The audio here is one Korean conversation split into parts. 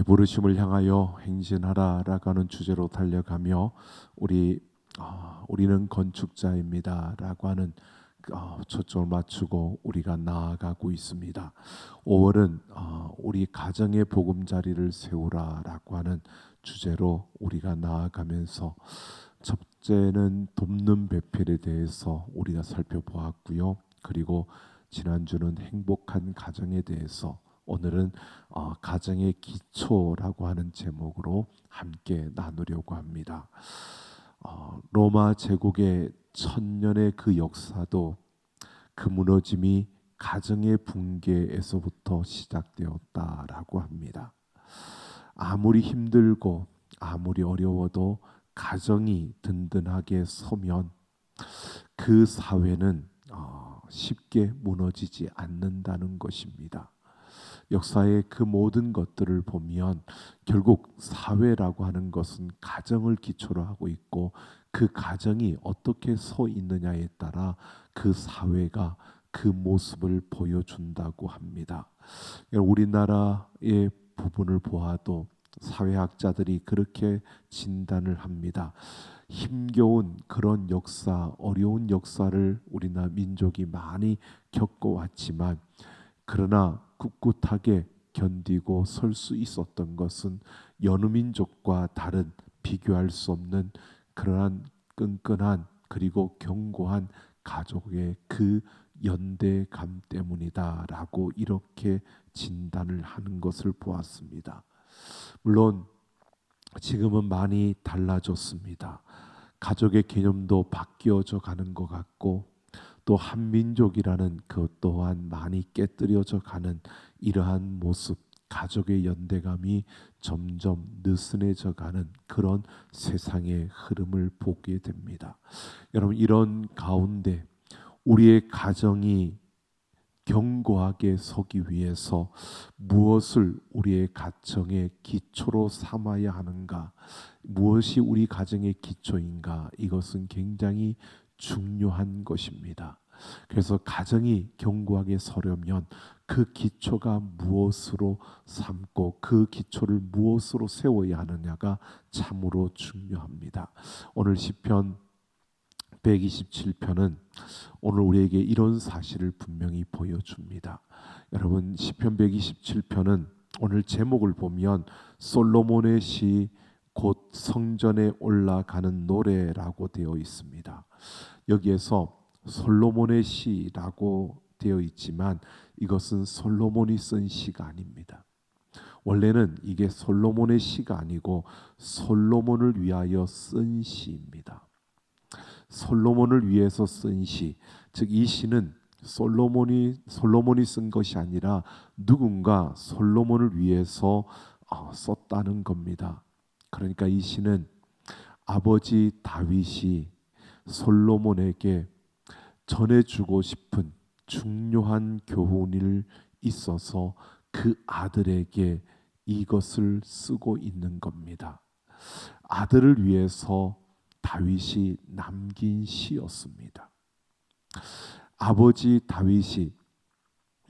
부르심을 향하여 행진하라라고 하는 주제로 달려가며 우리는 건축자입니다라고 하는 초점을 맞추고 우리가 나아가고 있습니다. 5월은 우리 가정의 보금자리를 세우라라고 하는 주제로 우리가 나아가면서 첫째는 돕는 배필에 대해서 우리가 살펴보았고요. 그리고 지난주는 행복한 가정에 대해서, 오늘은 가정의 기초라고 하는 제목으로 함께 나누려고 합니다. 로마 제국의 천년의 그 역사도 그 무너짐이 가정의 붕괴에서부터 시작되었다라고 합니다. 아무리 힘들고 아무리 어려워도 가정이 든든하게 서면 그 사회는 쉽게 무너지지 않는다는 것입니다. 역사의 그 모든 것들을 보면 결국 사회라고 하는 것은 가정을 기초로 하고 있고, 그 가정이 어떻게 서 있느냐에 따라 그 사회가 그 모습을 보여준다고 합니다. 우리나라의 부분을 보아도 사회학자들이 그렇게 진단을 합니다. 힘겨운 그런 역사, 어려운 역사를 우리나라 민족이 많이 겪어왔지만, 그러나 꿋꿋하게 견디고 설 수 있었던 것은 여느 민족과 다른, 비교할 수 없는 그러한 끈끈한 그리고 견고한 가족의 그 연대감 때문이다라고 이렇게 진단을 하는 것을 보았습니다. 물론 지금은 많이 달라졌습니다. 가족의 개념도 바뀌어져 가는 것 같고, 또 한민족이라는 그 또한 많이 깨뜨려져 가는 이러한 모습, 가족의 연대감이 점점 느슨해져 가는 그런 세상의 흐름을 보게 됩니다. 여러분, 이런 가운데 우리의 가정이 견고하게 서기 위해서 무엇을 우리의 가정의 기초로 삼아야 하는가, 무엇이 우리 가정의 기초인가, 이것은 굉장히 중요한 것입니다. 그래서 가정이 견고하게 서려면 그 기초가 무엇으로 삼고 그 기초를 무엇으로 세워야 하느냐가 참으로 중요합니다. 오늘 시편 127편은 오늘 우리에게 이런 사실을 분명히 보여줍니다. 여러분, 시편 127편은 오늘 제목을 보면 솔로몬의 시, 곧 성전에 올라가는 노래라고 되어 있습니다. 여기에서 솔로몬의 시라고 되어 있지만 이것은 솔로몬이 쓴 시가 아닙니다. 원래는 이게 솔로몬의 시가 아니고 솔로몬을 위하여 쓴 시입니다. 솔로몬을 위해서 쓴 시, 즉 이 시는 솔로몬이 쓴 것이 아니라 누군가 솔로몬을 위해서 썼다는 겁니다. 그러니까 이 시는 아버지 다윗이 솔로몬에게 전해주고 싶은 중요한 교훈이 있어서 그 아들에게 이것을 쓰고 있는 겁니다. 아들을 위해서 다윗이 남긴 시였습니다. 아버지 다윗이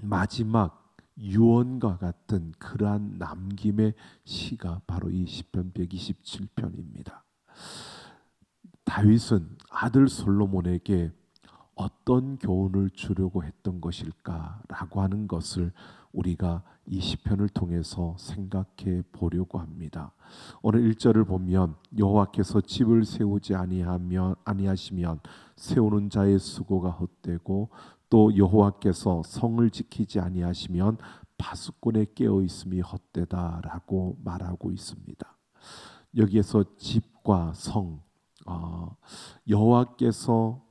마지막 유언과 같은 그러한 남김의 시가 바로 이 시편 127편입니다. 다윗은 아들 솔로몬에게 어떤 교훈을 주려고 했던 것일까라고 하는 것을 우리가 이 시편을 통해서 생각해 보려고 합니다. 오늘 1절을 보면 여호와께서 집을 세우지 아니하시면 세우는 자의 수고가 헛되고, 또 여호와께서 성을 지키지 아니하시면 파수꾼의 깨어 있음이 헛되다라고 말하고 있습니다. 여기에서 집과 성, 여호와께서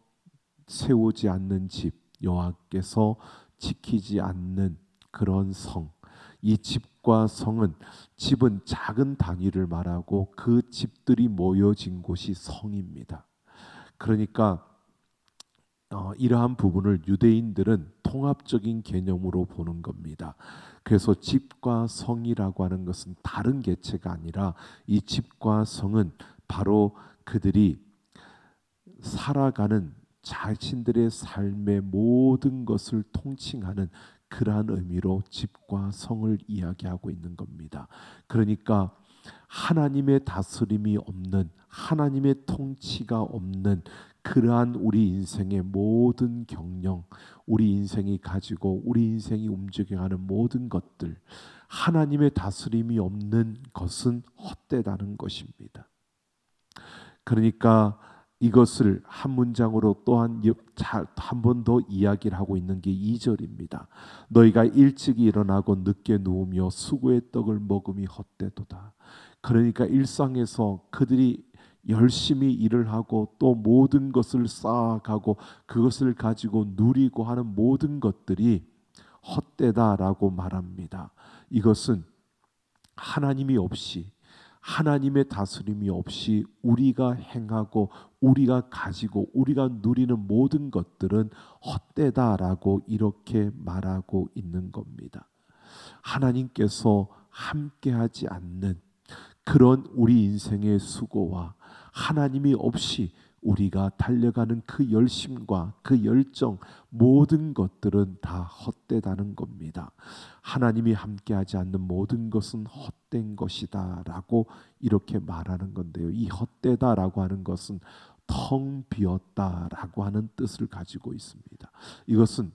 세우지 않는 집, 여호와께서 지키지 않는 그런 성, 이 집과 성은, 집은 작은 단위를 말하고 그 집들이 모여진 곳이 성입니다. 그러니까 이러한 부분을 유대인들은 통합적인 개념으로 보는 겁니다. 그래서 집과 성이라고 하는 것은 다른 개체가 아니라 이 집과 성은 바로 그들이 살아가는 자신들의 삶의 모든 것을 통칭하는 그러한 의미로 집과 성을 이야기하고 있는 겁니다. 그러니까 하나님의 다스림이 없는, 하나님의 통치가 없는 그러한 우리 인생의 모든 경영, 우리 인생이 가지고 우리 인생이 움직여가는 모든 것들, 하나님의 다스림이 없는 것은 헛되다는 것입니다. 그러니까 이것을 한 문장으로 또한 한 번 더 이야기를 하고 있는 게 2절입니다. 너희가 일찍 일어나고 늦게 누우며 수고의 떡을 먹음이 헛되도다. 그러니까 일상에서 그들이 열심히 일을 하고 또 모든 것을 쌓아가고 그것을 가지고 누리고 하는 모든 것들이 헛되다라고 말합니다. 이것은 하나님이 없이, 하나님의 다스림이 없이 우리가 행하고 우리가 가지고 우리가 누리는 모든 것들은 헛되다라고 이렇게 말하고 있는 겁니다. 하나님께서 함께하지 않는 그런 우리 인생의 수고와 하나님이 없이 우리가 달려가는 그 열심과 그 열정, 모든 것들은 다 헛되다는 겁니다. 하나님이 함께하지 않는 모든 것은 헛된 것이다 라고 이렇게 말하는 건데요. 이 헛되다라고 하는 것은 텅 비었다라고 하는 뜻을 가지고 있습니다. 이것은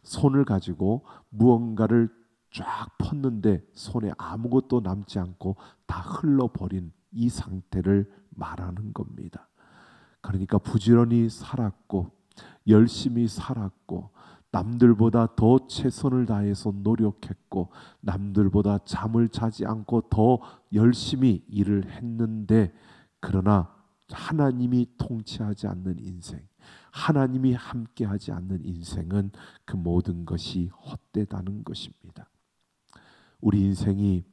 손을 가지고 무언가를 쫙 펐는데 손에 아무것도 남지 않고 다 흘러버린 이 상태를 말하는 겁니다. 그러니까 부지런히 살았고 열심히 살았고 남들보다 더 최선을 다해서 노력했고 남들보다 잠을 자지 않고 더 열심히 일을 했는데, 그러나 하나님이 통치하지 않는 인생, 하나님이 함께하지 않는 인생은 그 모든 것이 헛되다는 것입니다. 우리 인생이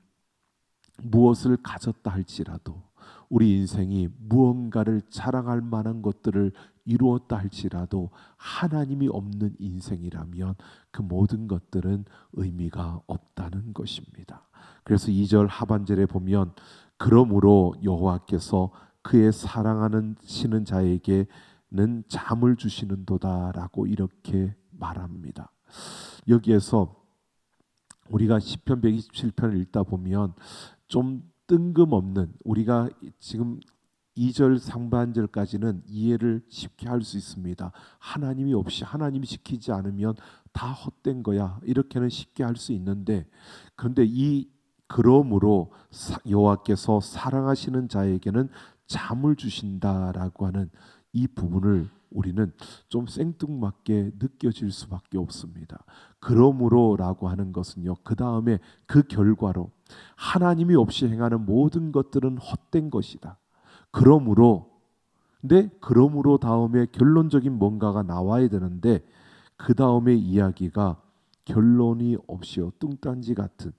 무엇을 가졌다 할지라도, 우리 인생이 무언가를 자랑할 만한 것들을 이루었다 할지라도 하나님이 없는 인생이라면 그 모든 것들은 의미가 없다는 것입니다. 그래서 2절 하반절에 보면 그러므로 여호와께서 그의 사랑하는 시는 자에게는 잠을 주시는도다라고 이렇게 말합니다. 여기에서 우리가 시편 127편을 읽다 보면 좀 뜬금없는, 우리가 지금 2절 상반절까지는 이해를 쉽게 할 수 있습니다. 하나님이 없이, 하나님이 지키지 않으면 다 헛된 거야, 이렇게는 쉽게 할 수 있는데, 그런데 이 그러므로 여호와께서 사랑하시는 자에게는 잠을 주신다라고 하는 이 부분을 우리는 좀 생뚱맞게 느껴질 수밖에 없습니다. 그러므로라고 하는 것은요, 그 다음에 그 결과로 하나님이 없이 행하는 모든 것들은 헛된 것이다. 그러므로, 근데 그러므로 다음에 결론적인 뭔가가 나와야 되는데 그 다음에 이야기가 결론이 없이요, 뚱딴지 같은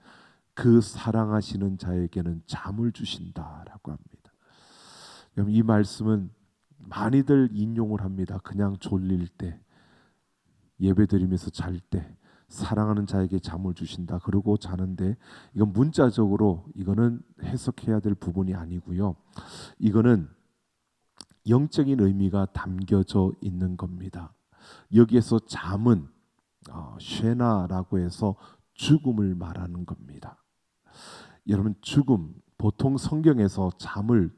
그 사랑하시는 자에게는 잠을 주신다라고 합니다. 그럼 이 말씀은 많이들 인용을 합니다. 그냥 졸릴 때, 예배드리면서 잘 때 사랑하는 자에게 잠을 주신다 그러고 자는데, 이건 문자적으로 이거는 해석해야 될 부분이 아니고요. 이거는 영적인 의미가 담겨져 있는 겁니다. 여기에서 잠은 쉐나라고 해서 죽음을 말하는 겁니다. 여러분, 죽음, 보통 성경에서 잠을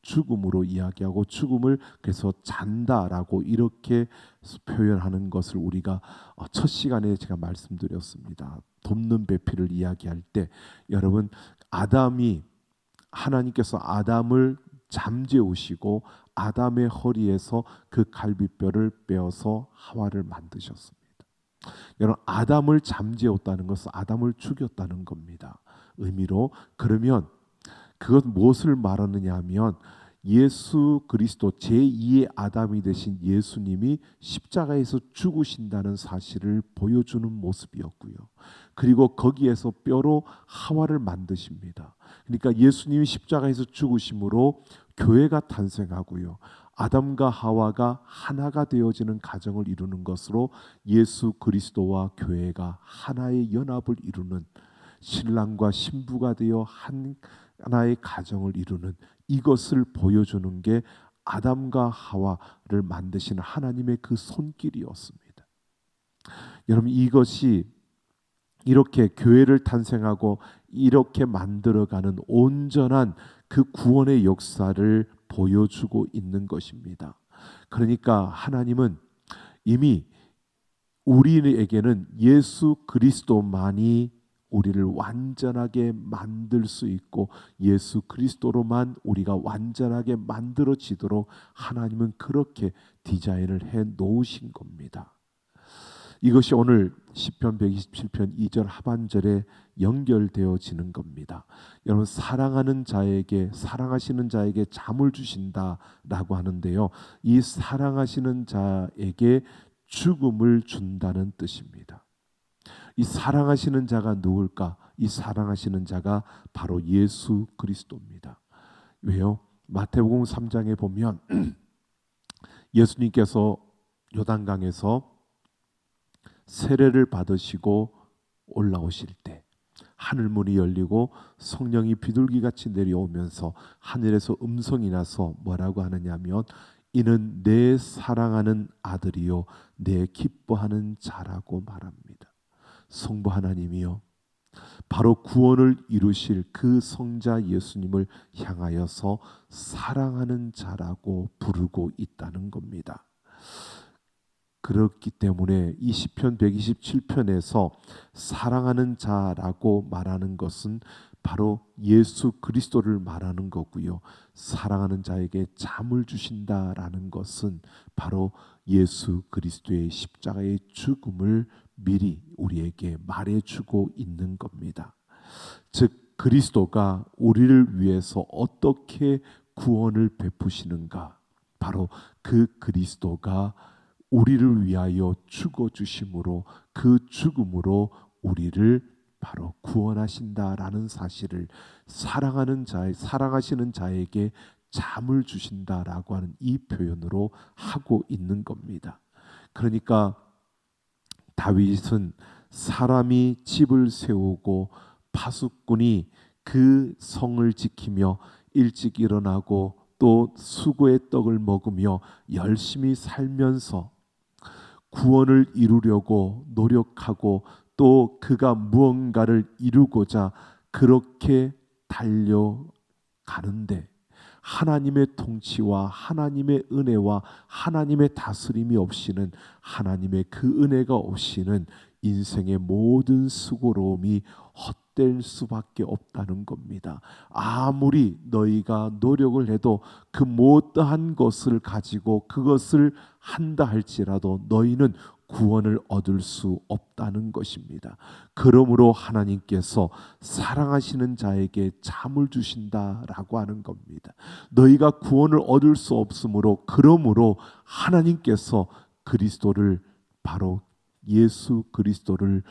죽음으로 이야기하고 죽음을 그래서 잔다라고 이렇게 표현하는 것을 우리가 첫 시간에 제가 말씀드렸습니다. 돕는 배필을 이야기할 때, 여러분, 하나님께서 아담을 잠재우시고 아담의 허리에서 그 갈비뼈를 빼어서 하와를 만드셨습니다. 여러분, 아담을 잠재웠다는 것은 아담을 죽였다는 겁니다. 의미로. 그러면 그것 무엇을 말하느냐 하면 예수 그리스도 제2의 아담이 되신 예수님이 십자가에서 죽으신다는 사실을 보여주는 모습이었고요. 그리고 거기에서 뼈로 하와를 만드십니다. 그러니까 예수님이 십자가에서 죽으심으로 교회가 탄생하고요. 아담과 하와가 하나가 되어지는 가정을 이루는 것으로 예수 그리스도와 교회가 하나의 연합을 이루는, 신랑과 신부가 되어 하나의 가정을 이루는, 이것을 보여주는 게 아담과 하와를 만드시는 하나님의 그 손길이었습니다. 여러분, 이것이 이렇게 교회를 탄생하고 이렇게 만들어가는 온전한 그 구원의 역사를 보여주고 있는 것입니다. 그러니까 하나님은 이미 우리에게는 예수 그리스도만이 우리를 완전하게 만들 수 있고 예수 그리스도로만 우리가 완전하게 만들어지도록 하나님은 그렇게 디자인을 해 놓으신 겁니다. 이것이 오늘 시편 127편 2절 하반절에 연결되어지는 겁니다. 여러분, 사랑하는 자에게, 사랑하시는 자에게 잠을 주신다라고 하는데요, 이 사랑하시는 자에게 죽음을 준다는 뜻입니다. 이 사랑하시는 자가 누굴까? 이 사랑하시는 자가 바로 예수 그리스도입니다. 왜요? 마태복음 3장에 보면 예수님께서 요단강에서 세례를 받으시고 올라오실 때 하늘문이 열리고 성령이 비둘기같이 내려오면서 하늘에서 음성이 나서 뭐라고 하느냐면 이는 내 사랑하는 아들이요 내 기뻐하는 자라고 말합니다. 성부 하나님이요, 바로 구원을 이루실 그 성자 예수님을 향하여서 사랑하는 자라고 부르고 있다는 겁니다. 그렇기 때문에 이 시편 127편에서 사랑하는 자라고 말하는 것은 바로 예수 그리스도를 말하는 거고요. 사랑하는 자에게 잠을 주신다라는 것은 바로 예수 그리스도의 십자가의 죽음을 미리 우리에게 말해주고 있는 겁니다. 즉 그리스도가 우리를 위해서 어떻게 구원을 베푸시는가, 바로 그 그리스도가 우리를 위하여 죽어 주심으로 그 죽음으로 우리를 바로 구원하신다라는 사실을 사랑하시는 자에게 잠을 주신다라고 하는 이 표현으로 하고 있는 겁니다. 그러니까 다윗은 사람이 집을 세우고 파수꾼이 그 성을 지키며 일찍 일어나고 또 수고의 떡을 먹으며 열심히 살면서 구원을 이루려고 노력하고 또 그가 무언가를 이루고자 그렇게 달려가는데 하나님의 통치와 하나님의 은혜와 하나님의 다스림이 없이는, 하나님의 그 은혜가 없이는 인생의 모든 수고로움이 헛될 수밖에 없다는 겁니다. 아무리 너희가 노력을 해도 그 못다한 것을 가지고 그것을 한다 할지라도 너희는 구원을 얻을 수 없다는 것입니다. 그러므로 하나님께서 사랑하시는 자에게 잠을 주신다라고 하는 겁니다. 너희가 구원을 얻을 수 없으므로, 그러므로 하나님께서 그리스도를, 바로 예수 그리스도를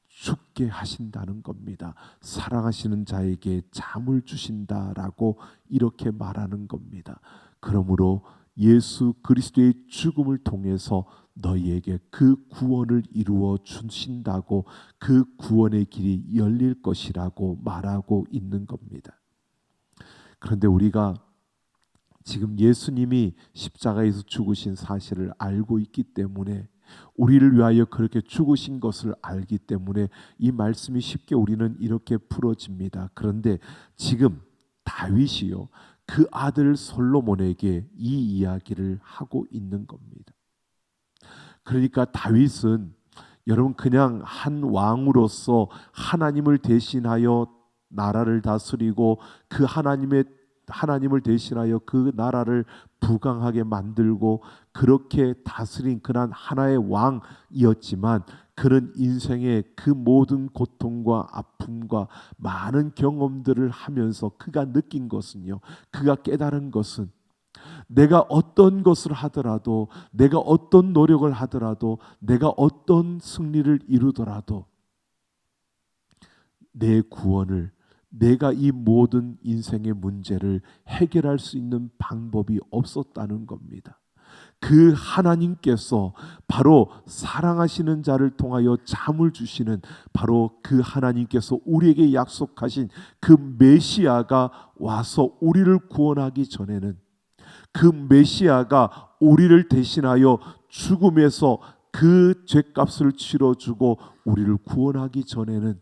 죽게 하신다는 겁니다. 사랑하시는 자에게 잠을 주신다라고 이렇게 말하는 겁니다. 그러므로 예수 그리스도의 죽음을 통해서 너희에게 그 구원을 이루어 주신다고, 그 구원의 길이 열릴 것이라고 말하고 있는 겁니다. 그런데 우리가 지금 예수님이 십자가에서 죽으신 사실을 알고 있기 때문에, 우리를 위하여 그렇게 죽으신 것을 알기 때문에 이 말씀이 쉽게 우리는 이렇게 풀어집니다. 그런데 지금 다윗이요, 그 아들 솔로몬에게 이 이야기를 하고 있는 겁니다. 그러니까 다윗은 여러분 그냥 한 왕으로서 하나님을 대신하여 나라를 다스리고 그 하나님을 대신하여 그 나라를 부강하게 만들고 그렇게 다스린 그런 하나의 왕이었지만, 그런 인생의 그 모든 고통과 아픔과 많은 경험들을 하면서 그가 느낀 것은요, 그가 깨달은 것은 내가 어떤 것을 하더라도, 내가 어떤 노력을 하더라도, 내가 어떤 승리를 이루더라도 내 구원을, 내가 이 모든 인생의 문제를 해결할 수 있는 방법이 없었다는 겁니다. 그 하나님께서 바로 사랑하시는 자를 통하여 잠을 주시는, 바로 그 하나님께서 우리에게 약속하신 그 메시아가 와서 우리를 구원하기 전에는, 그 메시아가 우리를 대신하여 죽음에서 그 죄값을 치러주고 우리를 구원하기 전에는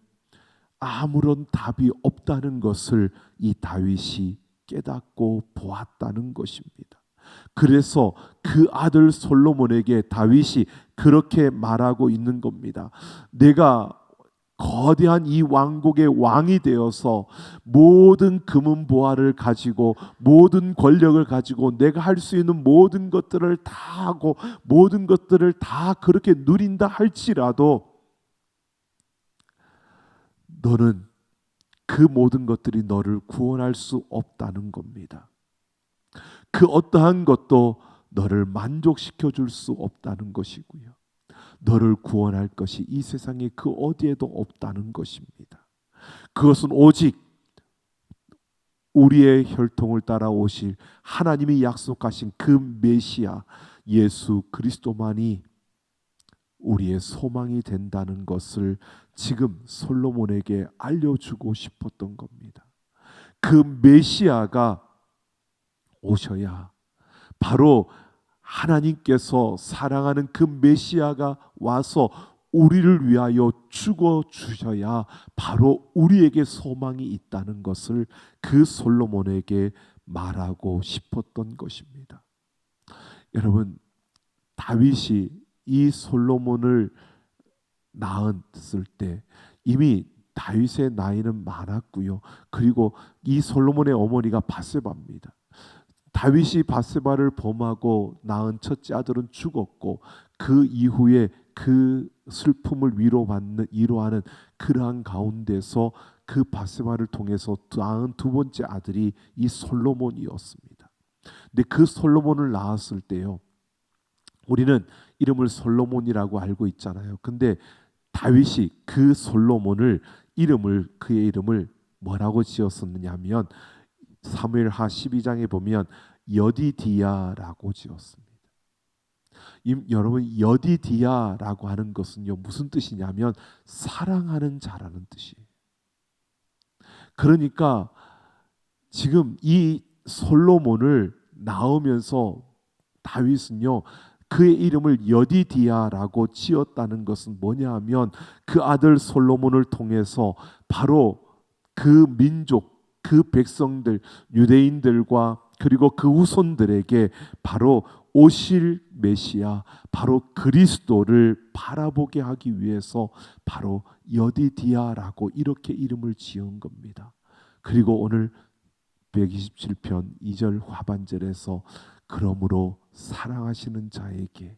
아무런 답이 없다는 것을 이 다윗이 깨닫고 보았다는 것입니다. 그래서 그 아들 솔로몬에게 다윗이 그렇게 말하고 있는 겁니다. 내가 거대한 이 왕국의 왕이 되어서 모든 금은 보화를 가지고 모든 권력을 가지고 내가 할 수 있는 모든 것들을 다 하고 모든 것들을 다 그렇게 누린다 할지라도 너는 그 모든 것들이 너를 구원할 수 없다는 겁니다. 그 어떠한 것도 너를 만족시켜 줄 수 없다는 것이고요. 너를 구원할 것이 이 세상에 그 어디에도 없다는 것입니다. 그것은 오직 우리의 혈통을 따라 오실 하나님이 약속하신 그 메시아 예수 그리스도만이 우리의 소망이 된다는 것을 지금 솔로몬에게 알려주고 싶었던 겁니다. 그 메시아가 오셔야 바로 하나님께서 사랑하는 그 메시아가 와서 우리를 위하여 죽어 주셔야 바로 우리에게 소망이 있다는 것을 그 솔로몬에게 말하고 싶었던 것입니다. 여러분, 다윗이 이 솔로몬을 낳았을 때 이미 다윗의 나이는 많았고요. 그리고 이 솔로몬의 어머니가 바세바입니다. 다윗이 바세바를 범하고 낳은 첫째 아들은 죽었고 그 이후에 그 슬픔을 위로하는 그러한 가운데서 그 바세바를 통해서 낳은 두 번째 아들이 이 솔로몬이었습니다. 근데 그 솔로몬을 낳았을 때요, 우리는 이름을 솔로몬이라고 알고 있잖아요. 근데 다윗이 그 솔로몬을 그의 이름을 뭐라고 지었었느냐면 사무엘하 12장에 보면 여디디야라고 지었습니다. 여러분, 여디디야라고 하는 것은요 무슨 뜻이냐면 사랑하는 자라는 뜻이에요. 그러니까 지금 이 솔로몬을 낳으면서 다윗은요 그의 이름을 여디디야라고 지었다는 것은 뭐냐 하면 그 아들 솔로몬을 통해서 바로 그 민족, 그 백성들, 유대인들과 그리고 그 후손들에게 바로 오실 메시아, 바로 그리스도를 바라보게 하기 위해서 바로 여디디야라고 이렇게 이름을 지은 겁니다. 그리고 오늘 127편 2절 하반절에서 그러므로 사랑하시는 자에게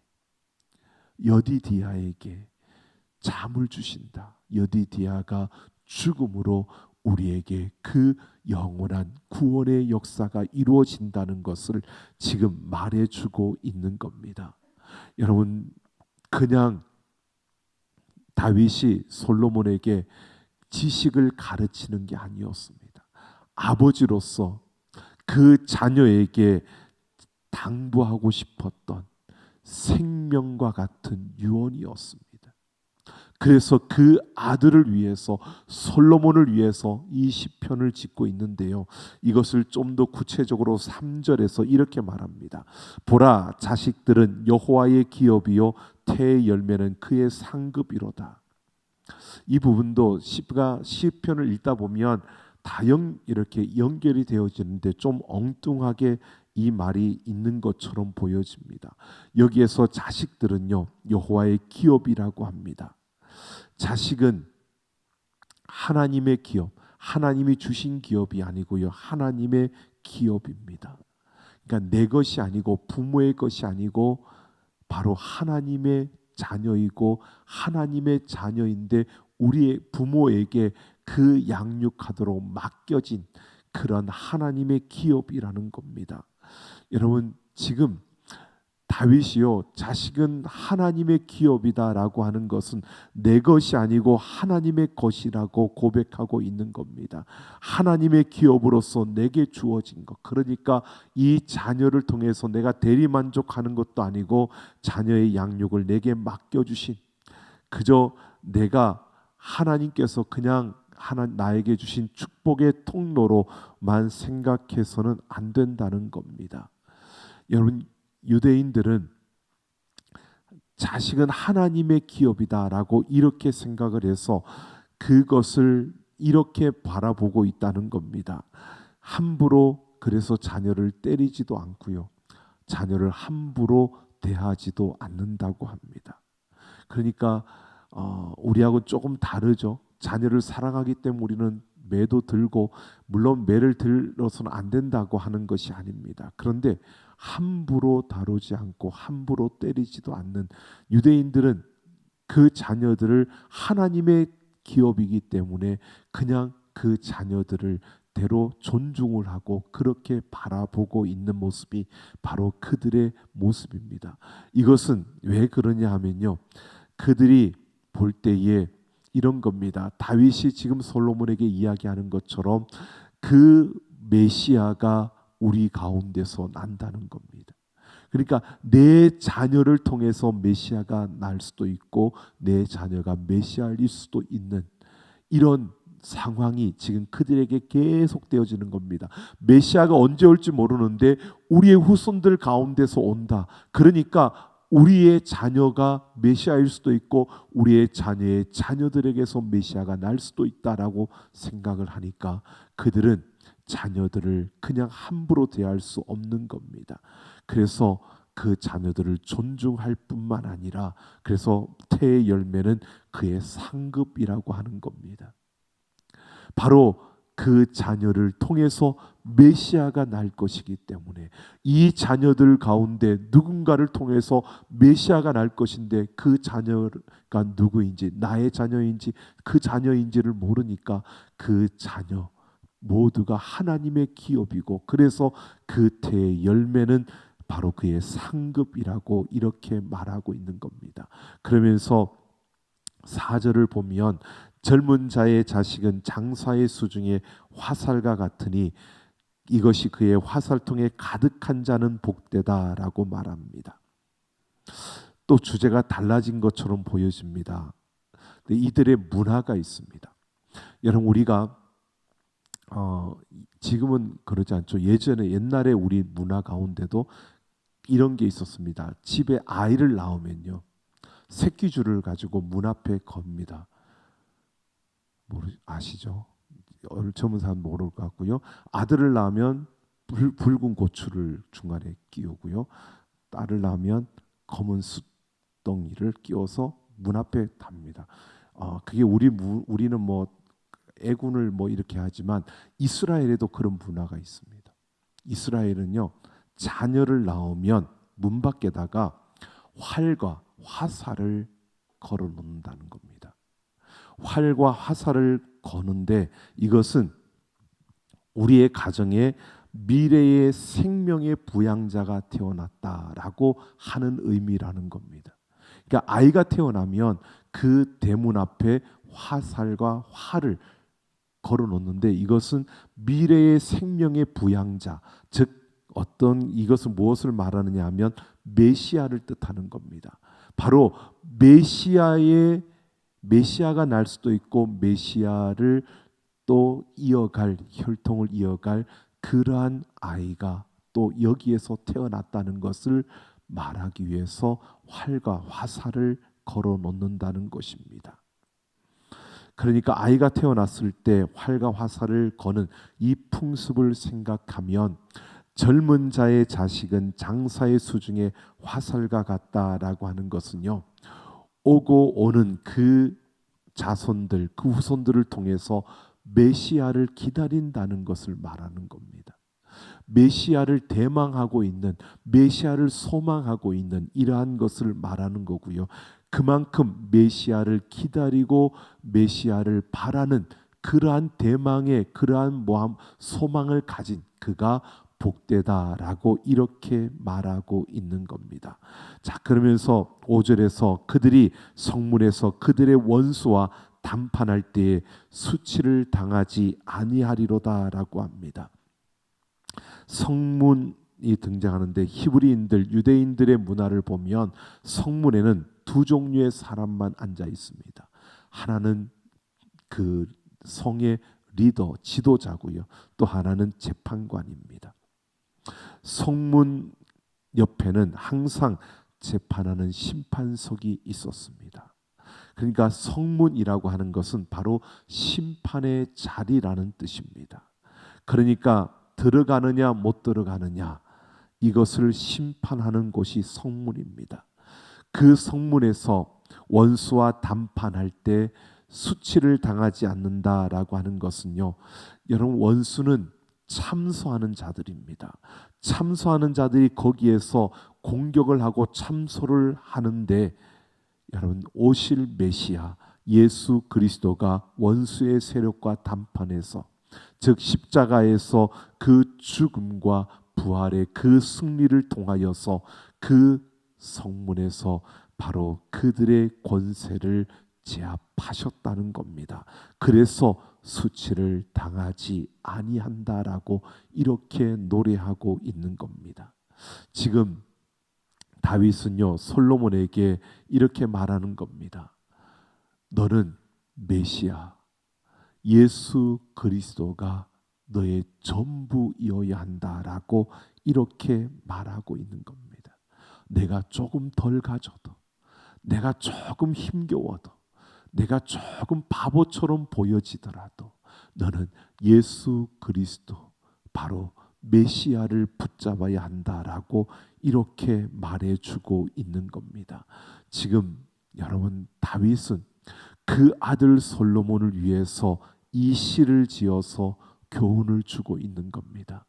여디디야에게 잠을 주신다. 여디디야가 죽음으로 우리에게 그 영원한 구원의 역사가 이루어진다는 것을 지금 말해주고 있는 겁니다. 여러분, 그냥 다윗이 솔로몬에게 지식을 가르치는 게 아니었습니다. 아버지로서 그 자녀에게 당부하고 싶었던 생명과 같은 유언이었습니다. 그래서 그 아들을 위해서 솔로몬을 위해서 이 시편을 짓고 있는데요. 이것을 좀 더 구체적으로 3절에서 이렇게 말합니다. 보라, 자식들은 여호와의 기업이요 태의 열매는 그의 상급이로다. 이 부분도 시편을 읽다 보면 다 이렇게 연결이 되어지는데 좀 엉뚱하게 이 말이 있는 것처럼 보여집니다. 여기에서 자식들은요 여호와의 기업이라고 합니다. 자식은 하나님의 기업, 하나님이 주신 기업이 아니고요 하나님의 기업입니다. 그러니까 내 것이 아니고 부모의 것이 아니고 바로 하나님의 자녀이고 하나님의 자녀인데 우리의 부모에게 그 양육하도록 맡겨진 그런 하나님의 기업이라는 겁니다. 여러분, 지금 다윗이요 자식은 하나님의 기업이다라고 하는 것은 내 것이 아니고 하나님의 것이라고 고백하고 있는 겁니다. 하나님의 기업으로서 내게 주어진 것, 그러니까 이 자녀를 통해서 내가 대리만족하는 것도 아니고 자녀의 양육을 내게 맡겨주신, 그저 내가 하나님께서 그냥 나에게 주신 축복의 통로로만 생각해서는 안 된다는 겁니다. 여러분, 유대인들은 자식은 하나님의 기업이다라고 이렇게 생각을 해서 그것을 이렇게 바라보고 있다는 겁니다. 함부로 그래서 자녀를 때리지도 않고요. 자녀를 함부로 대하지도 않는다고 합니다. 그러니까 우리하고 조금 다르죠. 자녀를 사랑하기 때문에 우리는 매도 들고, 물론 매를 들어서는 안 된다고 하는 것이 아닙니다. 그런데 함부로 다루지 않고 함부로 때리지도 않는 유대인들은 그 자녀들을 하나님의 기업이기 때문에 그냥 그 자녀들을 대로 존중을 하고 그렇게 바라보고 있는 모습이 바로 그들의 모습입니다. 이것은 왜 그러냐 하면요, 그들이 볼 때에 이런 겁니다. 다윗이 지금 솔로몬에게 이야기하는 것처럼 그 메시아가 우리 가운데서 난다는 겁니다. 그러니까 내 자녀를 통해서 메시아가 날 수도 있고 내 자녀가 메시아일 수도 있는 이런 상황이 지금 그들에게 계속되어지는 겁니다. 메시아가 언제 올지 모르는데 우리의 후손들 가운데서 온다. 그러니까 우리의 자녀가 메시아일 수도 있고 우리의 자녀의 자녀들에게서 메시아가 날 수도 있다라고 생각을 하니까 그들은 자녀들을 그냥 함부로 대할 수 없는 겁니다. 그래서 그 자녀들을 존중할 뿐만 아니라 그래서 태의 열매는 그의 상급이라고 하는 겁니다. 바로 그 자녀를 통해서 메시아가 날 것이기 때문에 이 자녀들 가운데 누군가를 통해서 메시아가 날 것인데 그 자녀가 누구인지, 나의 자녀인지 그 자녀인지를 모르니까 그 자녀 모두가 하나님의 기업이고 그래서 그 태의 열매는 바로 그의 상급이라고 이렇게 말하고 있는 겁니다. 그러면서 4절을 보면 젊은 자의 자식은 장사의 수중에 화살과 같으니 이것이 그의 화살통에 가득한 자는 복되다라고 말합니다. 또 주제가 달라진 것처럼 보여집니다. 이들의 문화가 있습니다. 여러분 우리가 지금은 그러지 않죠. 예전에 옛날에 우리 문화 가운데도 이런 게 있었습니다. 집에 아이를 낳으면요, 새끼줄을 가지고 문 앞에 겁니다. 아시죠? 젊은 사람 모를 것 같고요. 아들을 낳으면 붉은 고추를 중간에 끼우고요. 딸을 낳으면 검은 숫덩이를 끼워서 문 앞에 답니다. 그게 우리는 뭐 애군을 뭐 이렇게 하지만 이스라엘에도 그런 문화가 있습니다. 이스라엘은요, 자녀를 낳으면 문 밖에다가 활과 화살을 걸어 놓는다는 겁니다. 활과 화살을 거는데 이것은 우리의 가정에 미래의 생명의 부양자가 태어났다라고 하는 의미라는 겁니다. 그러니까 아이가 태어나면 그 대문 앞에 화살과 활을 걸어 놓는데 이것은 미래의 생명의 부양자, 즉 이것은 무엇을 말하느냐 하면 메시아를 뜻하는 겁니다. 바로 메시아가 날 수도 있고 메시아를 또 혈통을 이어갈 그러한 아이가 또 여기에서 태어났다는 것을 말하기 위해서 활과 화살을 걸어 놓는다는 것입니다. 그러니까 아이가 태어났을 때 활과 화살을 거는 이 풍습을 생각하면 젊은 자의 자식은 장사의 수중에 화살과 같다라고 하는 것은요, 오고 오는 그 자손들, 그 후손들을 통해서 메시아를 기다린다는 것을 말하는 겁니다. 메시아를 대망하고 있는, 메시아를 소망하고 있는 이러한 것을 말하는 거고요. 그만큼 메시아를 기다리고 메시아를 바라는 그러한 대망의 그러한 소망을 가진 그가 복되다라고 이렇게 말하고 있는 겁니다. 자, 그러면서 5절에서 그들이 성문에서 그들의 원수와 담판할 때에 수치를 당하지 아니하리로다라고 합니다. 성문이 등장하는데 히브리인들, 유대인들의 문화를 보면 성문에는 두 종류의 사람만 앉아 있습니다. 하나는 그 성의 리더, 지도자고요. 또 하나는 재판관입니다. 성문 옆에는 항상 재판하는 심판석이 있었습니다. 그러니까 성문이라고 하는 것은 바로 심판의 자리라는 뜻입니다. 그러니까 들어가느냐 못 들어가느냐, 이것을 심판하는 곳이 성문입니다. 그 성문에서 원수와 담판할 때 수치를 당하지 않는다라고 하는 것은요, 여러분, 원수는 참소하는 자들입니다. 참소하는 자들이 거기에서 공격을 하고 참소를 하는데, 여러분, 오실 메시아 예수 그리스도가 원수의 세력과 담판에서, 즉 십자가에서 그 죽음과 부활의 그 승리를 통하여서 그 성문에서 바로 그들의 권세를 제압하셨다는 겁니다. 그래서 수치를 당하지 아니한다라고 이렇게 노래하고 있는 겁니다. 지금 다윗은요, 솔로몬에게 이렇게 말하는 겁니다. 너는 메시아 예수 그리스도가 너의 전부이어야 한다라고 이렇게 말하고 있는 겁니다. 내가 조금 덜 가져도, 내가 조금 힘겨워도, 내가 조금 바보처럼 보여지더라도 너는 예수 그리스도, 바로 메시아를 붙잡아야 한다라고 이렇게 말해주고 있는 겁니다. 지금 여러분, 다윗은 그 아들 솔로몬을 위해서 이 시를 지어서 교훈을 주고 있는 겁니다.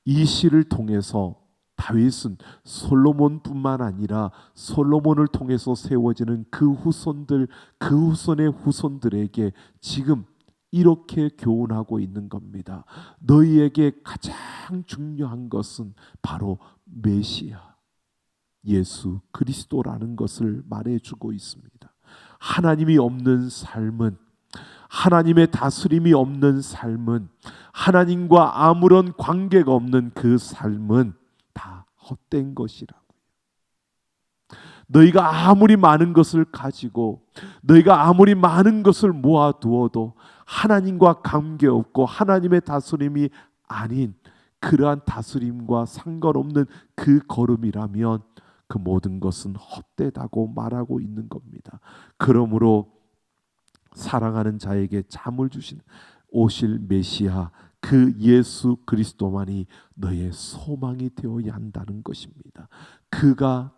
이 시를 통해서 다윗은 솔로몬뿐만 아니라 솔로몬을 통해서 세워지는 그 후손들, 그 후손의 후손들에게 지금 이렇게 교훈하고 있는 겁니다. 너희에게 가장 중요한 것은 바로 메시아 예수 그리스도라는 것을 말해주고 있습니다. 하나님이 없는 삶은, 하나님의 다스림이 없는 삶은, 하나님과 아무런 관계가 없는 그 삶은 다 헛된 것이라고요. 너희가 아무리 많은 것을 가지고, 너희가 아무리 많은 것을 모아두어도 하나님과 관계없고 하나님의 다스림이 아닌 그러한 다스림과 상관없는 그 걸음이라면 그 모든 것은 헛되다고 말하고 있는 겁니다. 그러므로 사랑하는 자에게 잠을 주시는 오실 메시아 그 예수 그리스도만이 너의 소망이 되어야 한다는 것입니다. 그가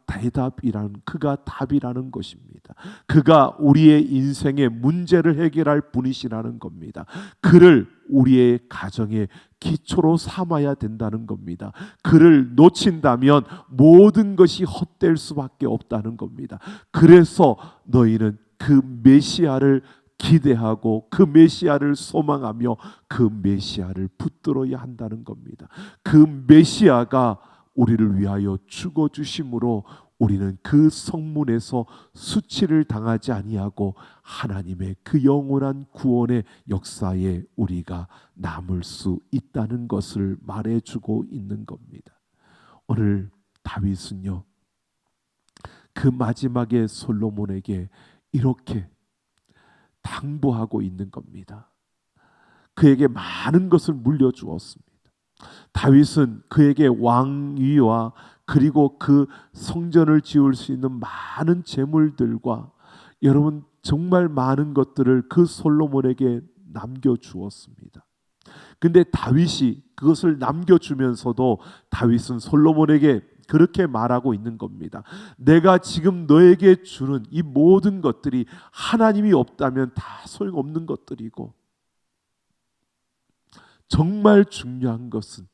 그가 답이라는 것입니다. 그가 우리의 인생의 문제를 해결할 분이시라는 겁니다. 그를 우리의 가정의 기초로 삼아야 된다는 겁니다. 그를 놓친다면 모든 것이 헛될 수밖에 없다는 겁니다. 그래서 너희는 그 메시아를 기대하고 그 메시아를 소망하며 그 메시아를 붙들어야 한다는 겁니다. 그 메시아가 우리를 위하여 죽어 주심으로 우리는 그 성문에서 수치를 당하지 아니하고 하나님의 그 영원한 구원의 역사에 우리가 남을 수 있다는 것을 말해주고 있는 겁니다. 오늘 다윗은요, 그 마지막에 솔로몬에게 이렇게 당부하고 있는 겁니다. 그에게 많은 것을 물려주었습니다. 다윗은 그에게 왕위와 그리고 그 성전을 지을 수 있는 많은 재물들과 여러분 정말 많은 것들을 그 솔로몬에게 남겨주었습니다. 근데 다윗이 그것을 남겨주면서도 다윗은 솔로몬에게 그렇게 말하고 있는 겁니다. 내가 지금 너에게 주는 이 모든 것들이 하나님이 없다면 다 소용없는 것들이고, 정말 중요한 것은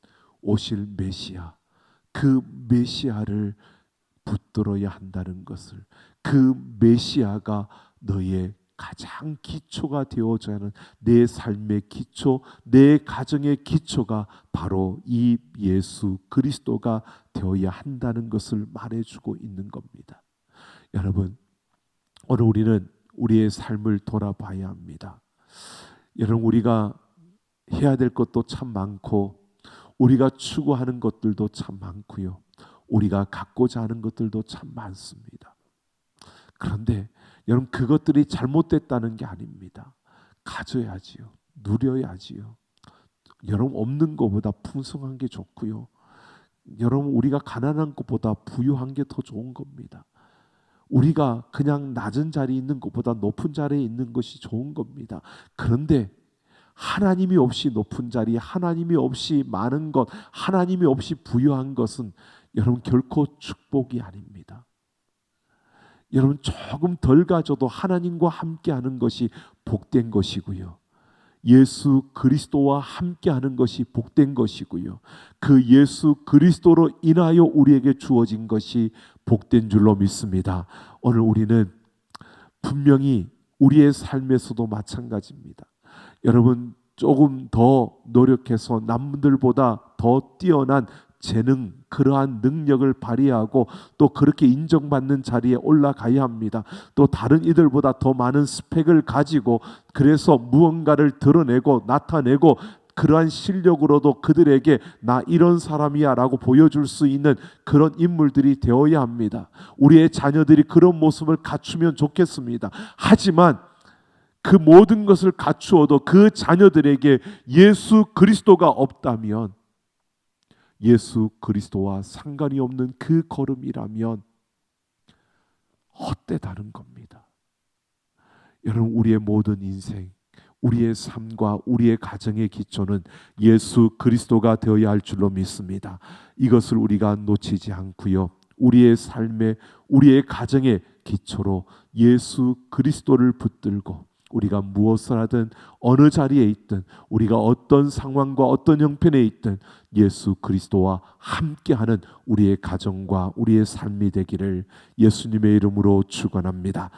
오실 메시아, 그 메시아를 붙들어야 한다는 것을, 그 메시아가 너의 가장 기초가 되어져야 하는 내 삶의 기초, 내 가정의 기초가 바로 이 예수 그리스도가 되어야 한다는 것을 말해주고 있는 겁니다. 여러분, 오늘 우리는 우리의 삶을 돌아봐야 합니다. 여러분, 우리가 해야 될 것도 참 많고, 우리가 추구하는 것들도 참 많고요, 우리가 갖고자 하는 것들도 참 많습니다. 그런데 여러분, 그것들이 잘못됐다는 게 아닙니다. 가져야지요, 누려야지요. 여러분, 없는 것보다 풍성한 게 좋고요, 여러분, 우리가 가난한 것보다 부유한 게 더 좋은 겁니다. 우리가 그냥 낮은 자리에 있는 것보다 높은 자리에 있는 것이 좋은 겁니다. 그런데 하나님이 없이 높은 자리, 하나님이 없이 많은 것, 하나님이 없이 부유한 것은 여러분 결코 축복이 아닙니다. 여러분, 조금 덜 가져도 하나님과 함께하는 것이 복된 것이고요. 예수 그리스도와 함께하는 것이 복된 것이고요. 그 예수 그리스도로 인하여 우리에게 주어진 것이 복된 줄로 믿습니다. 오늘 우리는 분명히 우리의 삶에서도 마찬가지입니다. 여러분, 조금 더 노력해서 남들보다 더 뛰어난 재능, 그러한 능력을 발휘하고 또 그렇게 인정받는 자리에 올라가야 합니다. 또 다른 이들보다 더 많은 스펙을 가지고 그래서 무언가를 드러내고 나타내고 그러한 실력으로도 그들에게 나 이런 사람이야 라고 보여줄 수 있는 그런 인물들이 되어야 합니다. 우리의 자녀들이 그런 모습을 갖추면 좋겠습니다. 하지만 그 모든 것을 갖추어도 그 자녀들에게 예수 그리스도가 없다면, 예수 그리스도와 상관이 없는 그 걸음이라면 헛되다는 겁니다. 여러분, 우리의 모든 인생, 우리의 삶과 우리의 가정의 기초는 예수 그리스도가 되어야 할 줄로 믿습니다. 이것을 우리가 놓치지 않고요, 우리의 삶에, 우리의 가정의 기초로 예수 그리스도를 붙들고 우리가 무엇을 하든 어느 자리에 있든 우리가 어떤 상황과 어떤 형편에 있든 예수 그리스도와 함께하는 우리의 가정과 우리의 삶이 되기를 예수님의 이름으로 축원합니다.